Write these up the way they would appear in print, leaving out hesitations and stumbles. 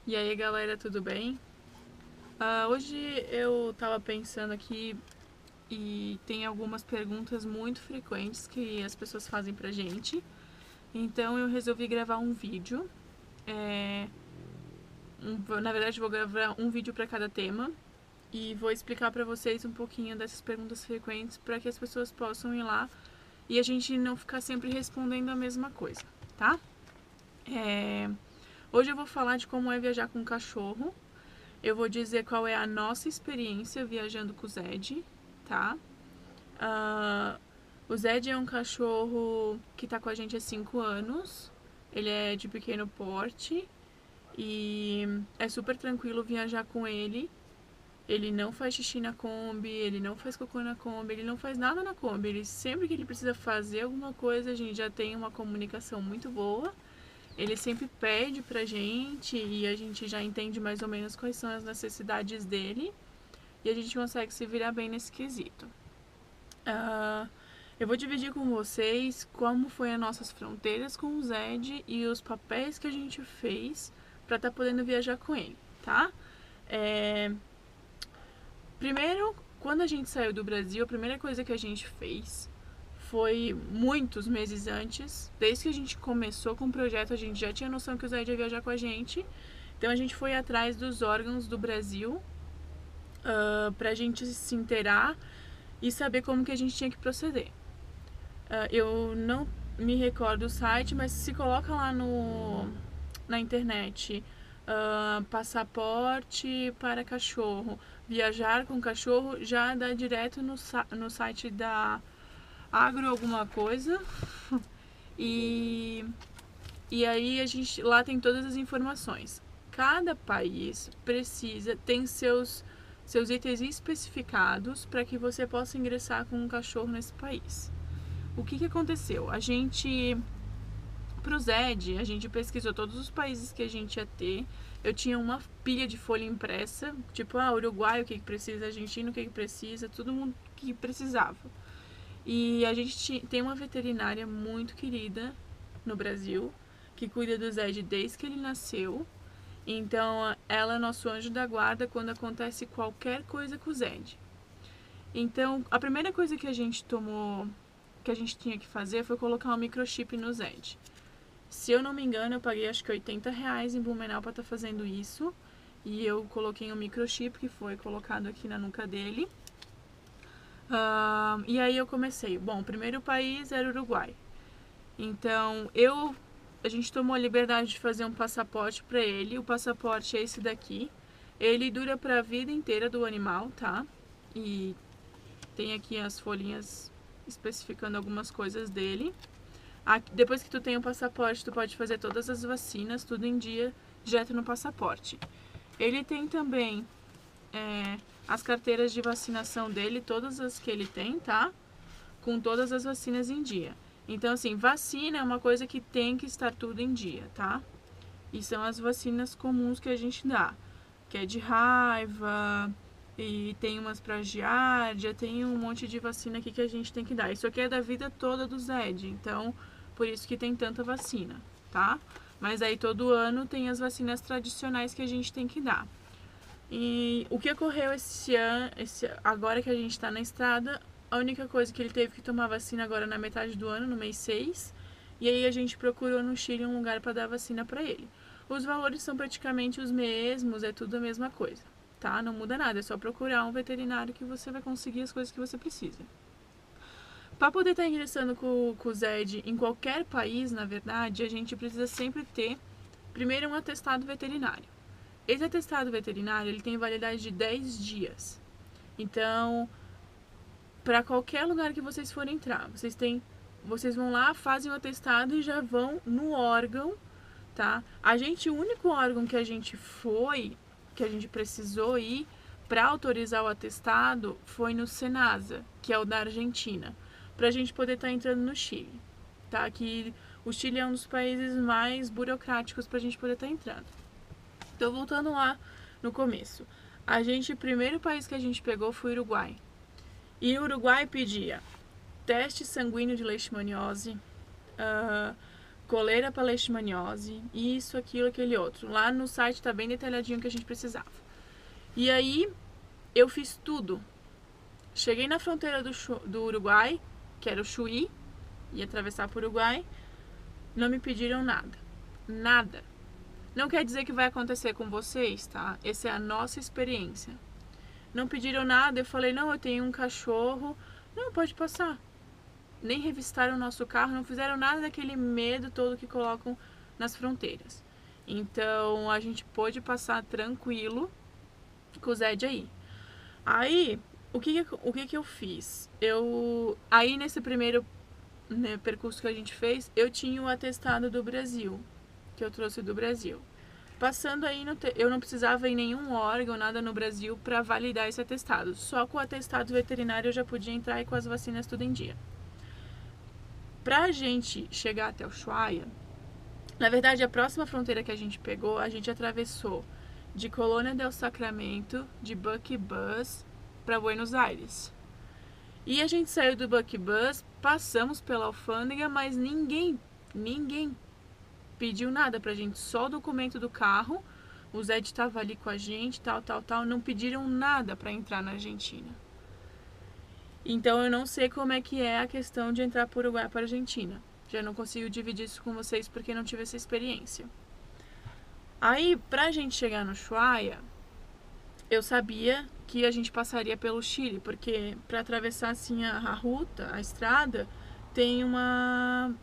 E aí galera, tudo bem? Hoje eu tava pensando aqui e tem algumas perguntas muito frequentes que as pessoas fazem pra gente. Então eu resolvi gravar um vídeo. É, na verdade, vou gravar um vídeo para cada tema e vou explicar pra vocês um pouquinho dessas perguntas frequentes para que as pessoas possam ir lá e a gente não ficar sempre respondendo a mesma coisa, tá? É, hoje eu vou falar de como é viajar com um cachorro. Eu vou dizer qual é a nossa experiência viajando com o Zed, tá? Uh, o Zed é um cachorro que tá com a gente há 5 anos. Ele é de pequeno porte e é super tranquilo viajar com ele. Ele não faz xixi na Kombi, ele não faz cocô na Kombi, ele não faz nada na Kombi. Ele, sempre que ele precisa fazer alguma coisa, a gente já tem uma comunicação muito boa. Ele sempre pede pra gente e a gente já entende mais ou menos quais são as necessidades dele e a gente consegue se virar bem nesse quesito. Eu vou dividir com vocês como foi as nossas fronteiras com o Zed e os papéis que a gente fez para estar podendo viajar com ele, tá? Primeiro, quando a gente saiu do Brasil, a primeira coisa que a gente fez foi muitos meses antes, desde que a gente começou com o projeto, a gente já tinha noção que o Zed ia viajar com a gente. Então a gente foi atrás dos órgãos do Brasil pra gente se inteirar e saber como que a gente tinha que proceder. Eu não me recordo o site, mas se coloca lá na internet passaporte para cachorro, viajar com cachorro, já dá direto no site da Agro alguma coisa. E, e aí a gente lá tem todas as informações. Cada país tem seus itens especificados para que você possa ingressar com um cachorro nesse país. O que aconteceu? Pro Zed, a gente pesquisou todos os países que a gente ia ter. Eu tinha uma pilha de folha impressa, tipo, Uruguai, o que precisa, Argentina, o que precisa, todo mundo que precisava. E a gente tem uma veterinária muito querida no Brasil, que cuida do Zed desde que ele nasceu. Então, ela é nosso anjo da guarda quando acontece qualquer coisa com o Zed. Então, a primeira coisa que a gente tinha que fazer foi colocar um microchip no Zed. Se eu não me engano, eu paguei acho que R$ 80 em Blumenau para estar fazendo isso. E eu coloquei um microchip que foi colocado aqui na nuca dele. E aí eu comecei. Bom, o primeiro país era o Uruguai. Então, a gente tomou a liberdade de fazer um passaporte para ele. O passaporte é esse daqui. Ele dura para a vida inteira do animal, tá? E tem aqui as folhinhas especificando algumas coisas dele. Depois que tu tem o passaporte, tu pode fazer todas as vacinas, tudo em dia, direto no passaporte. Ele tem também as carteiras de vacinação dele, todas as que ele tem, tá? Com todas as vacinas em dia. Então, assim, vacina é uma coisa que tem que estar tudo em dia, tá? E são as vacinas comuns que a gente dá, que é de raiva, e tem umas pra giardia, tem um monte de vacina aqui que a gente tem que dar. Isso aqui é da vida toda do Zed, então por isso que tem tanta vacina, tá? Mas aí todo ano tem as vacinas tradicionais que a gente tem que dar. E o que ocorreu esse ano, agora que a gente tá na estrada, a única coisa que ele teve que tomar vacina agora na metade do ano, no mês 6, e aí a gente procurou no Chile um lugar para dar vacina para ele. Os valores são praticamente os mesmos, é tudo a mesma coisa, tá? Não muda nada, é só procurar um veterinário que você vai conseguir as coisas que você precisa. Para poder estar ingressando com o Zed em qualquer país, na verdade, a gente precisa sempre ter, primeiro, um atestado veterinário. Esse atestado veterinário ele tem validade de 10 dias. Então, para qualquer lugar que vocês forem entrar, vocês vão lá, fazem o atestado e já vão no órgão, tá? O único órgão que a gente precisou ir para autorizar o atestado foi no Senasa, que é o da Argentina, para a gente poder estar entrando no Chile, tá? Que o Chile é um dos países mais burocráticos para a gente poder estar entrando. Então, voltando lá no começo. O primeiro país que a gente pegou foi o Uruguai. E o Uruguai pedia teste sanguíneo de leishmaniose, coleira para leishmaniose, isso, aquilo, aquele outro. Lá no site tá bem detalhadinho o que a gente precisava. E aí, eu fiz tudo. Cheguei na fronteira do Uruguai, que era o Chuí, ia atravessar para o Uruguai, não me pediram nada. Nada. Não quer dizer que vai acontecer com vocês, tá? Essa é a nossa experiência. Não pediram nada, eu falei, não, eu tenho um cachorro. Não, pode passar. Nem revistaram o nosso carro, não fizeram nada daquele medo todo que colocam nas fronteiras. Então, a gente pôde passar tranquilo com o Zed aí. Aí, o que eu fiz? Aí, nesse primeiro, né, percurso que a gente fez, eu tinha o atestado do Brasil, que eu trouxe do Brasil. Passando aí, eu não precisava ir em nenhum órgão, nada no Brasil para validar esse atestado. Só com o atestado veterinário eu já podia entrar e com as vacinas tudo em dia. Pra gente chegar até o Ushuaia, na verdade a próxima fronteira que a gente pegou, a gente atravessou de Colônia del Sacramento, de Bucky Bus, para Buenos Aires. E a gente saiu do Bucky Bus, passamos pela alfândega, mas ninguém pediu nada pra gente, só o documento do carro. O Zed estava ali com a gente, tal, não pediram nada para entrar na Argentina. Então eu não sei como é que é a questão de entrar por Uruguai para a Argentina. Já não consigo dividir isso com vocês porque não tive essa experiência. Aí, pra gente chegar no Ushuaia, eu sabia que a gente passaria pelo Chile, porque para atravessar assim a ruta, a estrada,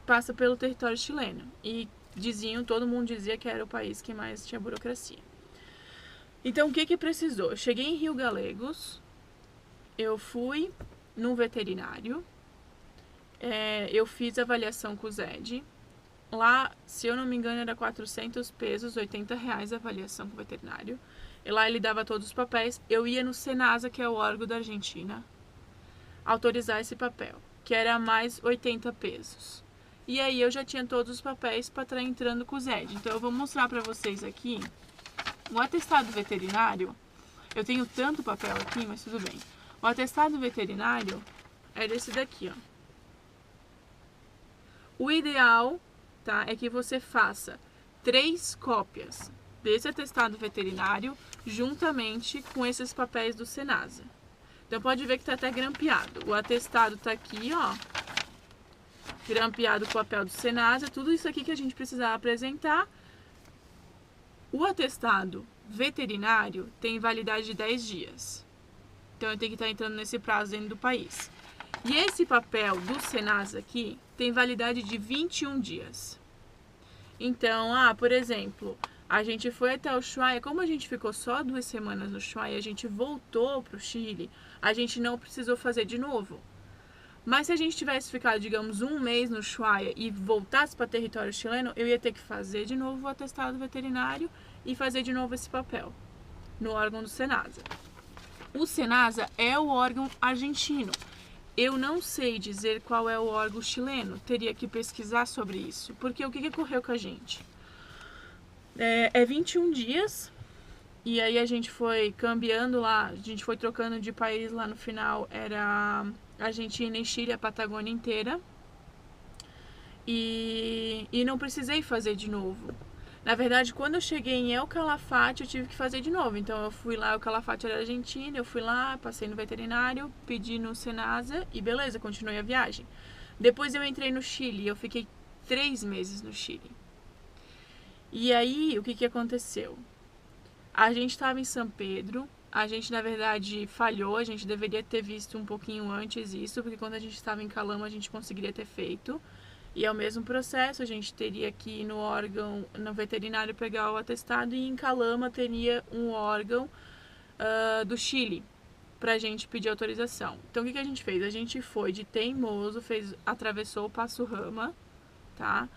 passa pelo território chileno. E todo mundo dizia que era o país que mais tinha burocracia. Então, o que precisou? Eu cheguei em Rio Galegos, eu fui num veterinário, eu fiz avaliação com o Zed. Lá, se eu não me engano, era 400 pesos, R$80 a avaliação com o veterinário. E lá ele dava todos os papéis. Eu ia no Senasa, que é o órgão da Argentina, autorizar esse papel, que era mais 80 pesos. E aí eu já tinha todos os papéis para estar entrando com o Zed. Então eu vou mostrar para vocês aqui o atestado veterinário. Eu tenho tanto papel aqui, mas tudo bem. O atestado veterinário é desse daqui, ó. O ideal, tá, é que você faça 3 cópias desse atestado veterinário juntamente com esses papéis do Senasa. Então pode ver que tá até grampeado. O atestado tá aqui, ó, grampeado com o papel do Senasa, tudo isso aqui que a gente precisava apresentar. O atestado veterinário tem validade de 10 dias. Então eu tenho que estar entrando nesse prazo dentro do país. E esse papel do Senasa aqui tem validade de 21 dias. Então, por exemplo, a gente foi até o Ushuaia, como a gente ficou só 2 semanas no Ushuaia, a gente voltou para o Chile, a gente não precisou fazer de novo. Mas se a gente tivesse ficado, digamos, 1 mês no Ushuaia e voltasse para território chileno, eu ia ter que fazer de novo o atestado veterinário e fazer de novo esse papel no órgão do Senasa. O Senasa é o órgão argentino. Eu não sei dizer qual é o órgão chileno, teria que pesquisar sobre isso, porque o que ocorreu com a gente? É 21 dias, e aí a gente foi cambiando lá, a gente foi trocando de país lá no final, era Argentina e Chile, a Patagônia inteira, e não precisei fazer de novo. Na verdade, quando eu cheguei em El Calafate, eu tive que fazer de novo. Então, eu fui lá, El Calafate era Argentina, eu fui lá, passei no veterinário, pedi no Senasa e beleza, continuei a viagem. Depois eu entrei no Chile, eu fiquei 3 meses no Chile. E aí, o que aconteceu? A gente estava em São Pedro, a gente, na verdade, falhou, a gente deveria ter visto um pouquinho antes isso, porque quando a gente estava em Calama, a gente conseguiria ter feito. E é o mesmo processo, a gente teria que ir no órgão, no veterinário pegar o atestado, e em Calama teria um órgão do Chile pra gente pedir autorização. Então o que a gente fez? A gente foi de teimoso, atravessou o Passo Rama, tá?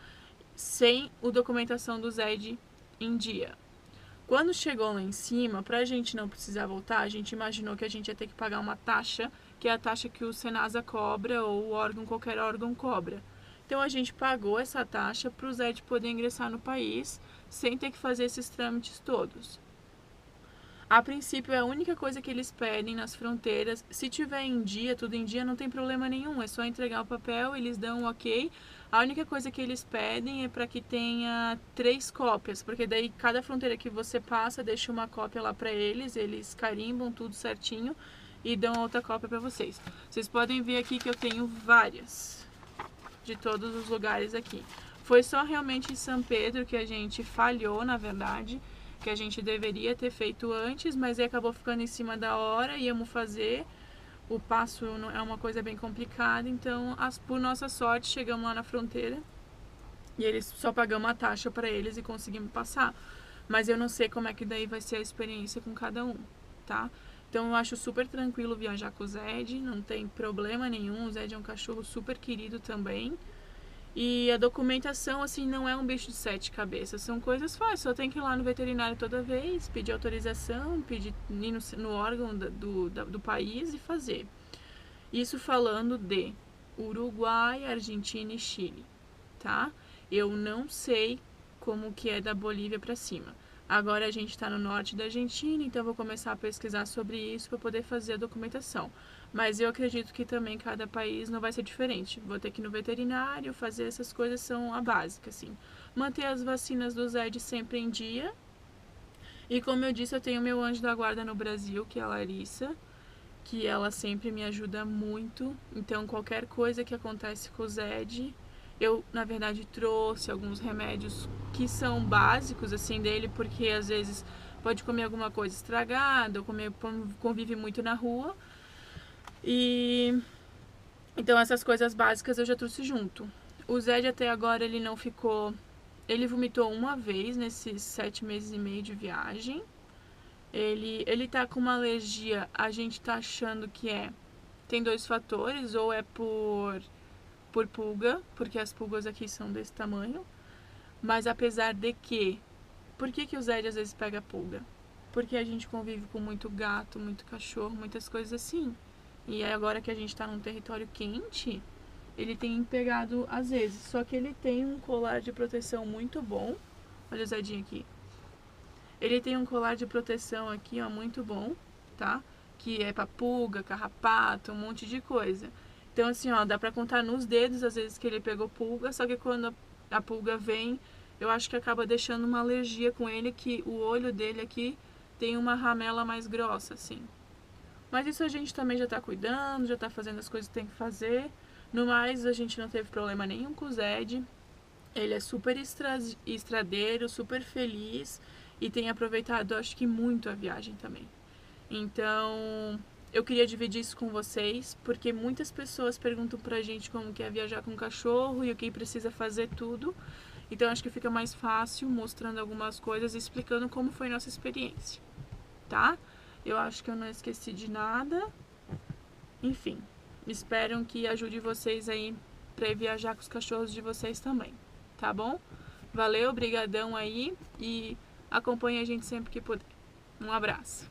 Sem a documentação do Zed em dia. Quando chegou lá em cima, pra gente não precisar voltar, a gente imaginou que a gente ia ter que pagar uma taxa, que é a taxa que o Senasa cobra ou o órgão, qualquer órgão cobra. Então a gente pagou essa taxa para o Zed poder ingressar no país sem ter que fazer esses trâmites todos. A princípio é a única coisa que eles pedem nas fronteiras. Se tiver em dia, tudo em dia, não tem problema nenhum. É só entregar o papel, eles dão um ok. A única coisa que eles pedem é para que tenha 3 cópias, porque daí cada fronteira que você passa deixa uma cópia lá para eles carimbam tudo certinho e dão outra cópia para vocês. Vocês podem ver aqui que eu tenho várias de todos os lugares aqui. Foi só realmente em São Pedro que a gente falhou, na verdade, que a gente deveria ter feito antes, mas aí acabou ficando em cima da hora, íamos fazer. O passo é uma coisa bem complicada, então, por nossa sorte, chegamos lá na fronteira e eles só pagamos a taxa para eles e conseguimos passar. Mas eu não sei como é que daí vai ser a experiência com cada um, tá? Então eu acho super tranquilo viajar com o Zed, não tem problema nenhum, o Zed é um cachorro super querido também. E a documentação, assim, não é um bicho de 7 cabeças. São coisas fáceis. Só tem que ir lá no veterinário toda vez, pedir autorização, pedir ir no órgão do país e fazer. Isso falando de Uruguai, Argentina e Chile, tá? Eu não sei como que é da Bolívia para cima. Agora a gente está no norte da Argentina, então eu vou começar a pesquisar sobre isso para poder fazer a documentação. Mas eu acredito que também cada país não vai ser diferente. Vou ter que ir no veterinário, fazer essas coisas, são a básica, assim. Manter as vacinas do Zed sempre em dia. E como eu disse, eu tenho meu anjo da guarda no Brasil, que é a Larissa, que ela sempre me ajuda muito. Então qualquer coisa que acontece com o Zed, eu, na verdade, trouxe alguns remédios que são básicos, assim, dele, porque às vezes pode comer alguma coisa estragada, ou convive muito na rua. E então essas coisas básicas eu já trouxe junto. O Zed até agora ele não ficou... Ele vomitou uma vez nesses 7 meses e meio de viagem. Ele tá com uma alergia, a gente tá achando que tem 2 fatores, ou é por pulga, porque as pulgas aqui são desse tamanho. Mas apesar de que... Por que o Zed às vezes pega pulga? Porque a gente convive com muito gato, muito cachorro, muitas coisas assim. E agora que a gente tá num território quente, ele tem pegado às vezes. Só que ele tem um colar de proteção muito bom. Olha o Zedinho aqui. Ele tem um colar de proteção aqui, ó, muito bom, tá? Que é pra pulga, carrapato, um monte de coisa. Então, assim, ó, dá pra contar nos dedos às vezes que ele pegou pulga. Só que quando a pulga vem, eu acho que acaba deixando uma alergia com ele, que o olho dele aqui tem uma ramela mais grossa, assim. Mas isso a gente também já tá cuidando, já tá fazendo as coisas que tem que fazer. No mais, a gente não teve problema nenhum com o Zed. Ele é super estradeiro, super feliz e tem aproveitado, acho que muito a viagem também. Então, eu queria dividir isso com vocês, porque muitas pessoas perguntam pra gente como que é viajar com um cachorro e o que precisa fazer tudo. Então, acho que fica mais fácil mostrando algumas coisas e explicando como foi nossa experiência, tá? Eu acho que eu não esqueci de nada. Enfim, espero que ajude vocês aí pra viajar com os cachorros de vocês também, tá bom? Valeu, brigadão aí e acompanhe a gente sempre que puder. Um abraço.